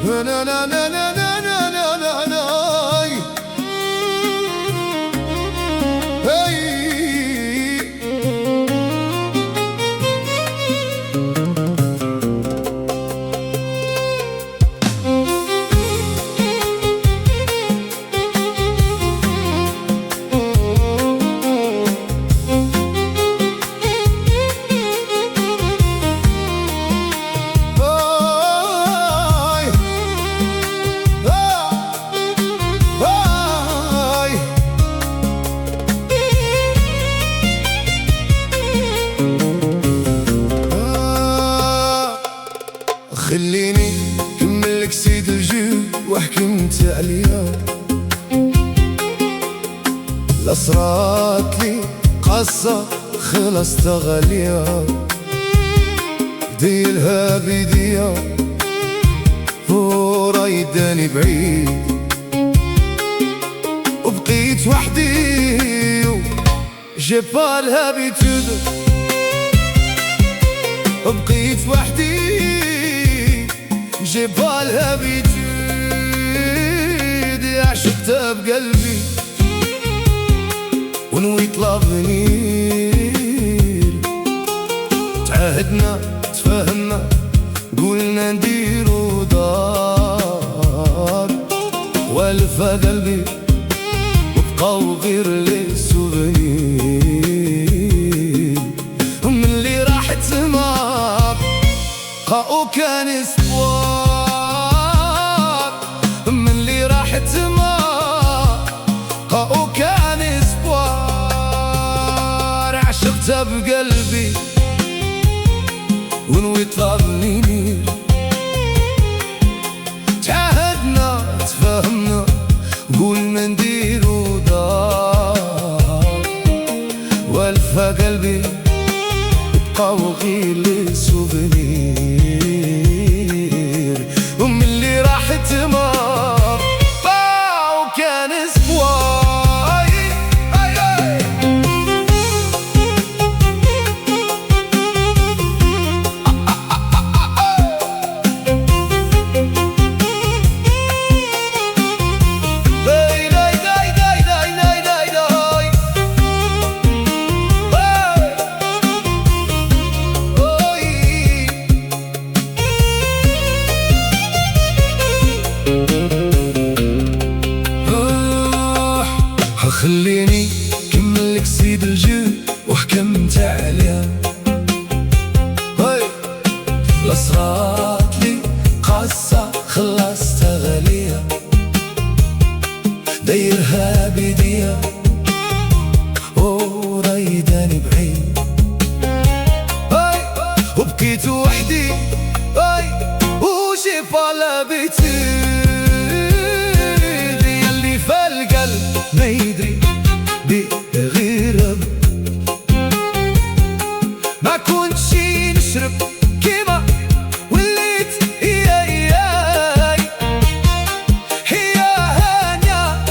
na na na na na na na na na. Hey. خليني كملك سيد الجود وحكمت عليها، لا صرات لي قصة خلصت غالية، ديلها بيديا ورايداني بعيد، وبقيت وحدي جي با الهابيتود، وبقيت وحدي جي با الهابيتود، عشقتها بقلبي ونويت لافنير، تعاهدنا تفاهمنا قولنا نديرو دار، والفا قلبي وبقاو غير لي سوفونير، ومن اللي راحت ما بقاو كان اسبوار، من اللي راحت ما بقاو كان اسبوار، عشقتها بقلبي ونويت لافنير، تعاهدنا تفاهمنا قولنا نديرو دار، والفا قلبي بقاو غير لي سوفونير، ومن اللي راحت ما بقاو كان اسبوع. خليني كملك سيد الجود وحكمت عليها، لا صرات لي قصة خلصتها غالية، دايرها بيديا ورايداني بعيد، وبكيت وحدي وجي بالا بيتي يلي في القلب ما يدري بغير ما كنتش نشرب كيما وليت هي هانية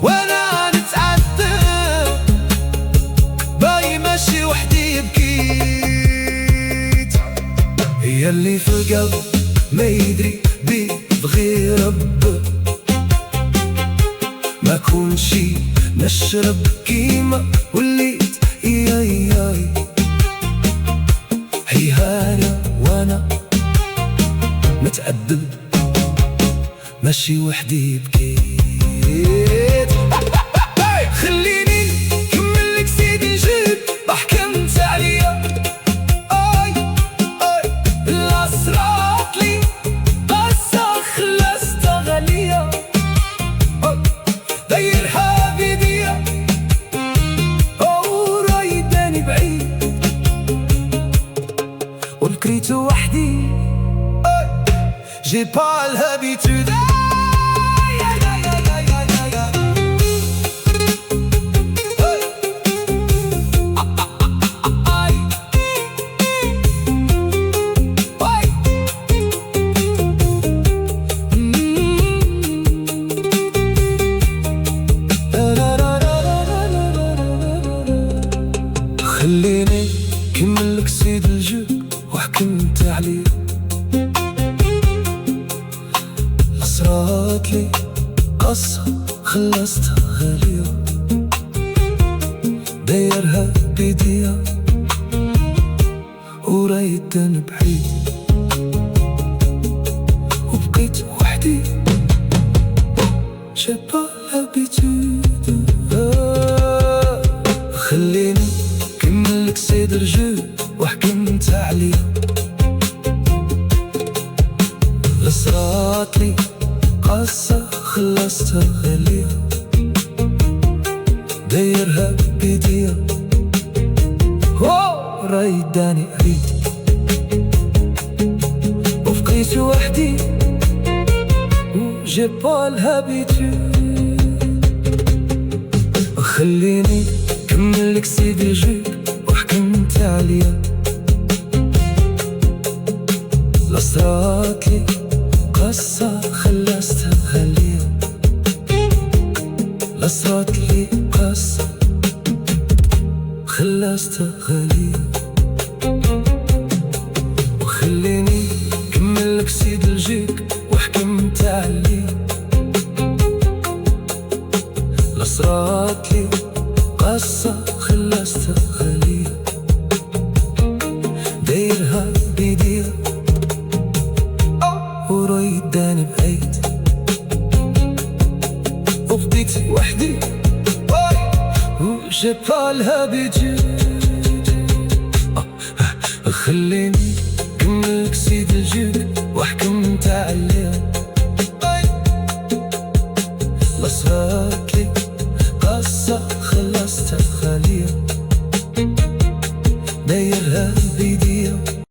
وانا نتعذب باي ماشي وحدي بكيت، هي اللي في القلب ما يدري بغير رب، ما كنش نشرب كيما وليت هي هانا وانا متأدب ماشي وحدي بكيت. خليني كملك سيدي الجود وحكمت عليا، لا صرات لي قصة خلصتها غالية، دايرها بيديا ورايداني بعيد، وبكيت وحدي جي با الهابيتود. خليني كملك سيد الجود وحكمت عليه، صراتلي قصة خلصتها غالية، دايرها بيديا ورايد بعيد وبقيت وحدي. J'ai pas l'habitude. خليني كملك سيد رجل وحكمت عليه، صراتلي قصة خلصتها غالية، دايرها بيديا رايداني أريد وبقيت وحدي. J'ai pas l'habitude. خليني كملك سيدي جيك وحكمت عليا، صراتلي قصة خلصتها غالية، صراتلي قصة خلصتها غالية. وخليني كملك سيد الجيك وحكمت عليه، صراتلي قصة خلصتها غالية، دايرها بيديا ورايداني بعيد وبقيت وحدي. J'ai pas l'habitude. خليني كملك سيد الجيك وحكمت عليها، صراتلي قصة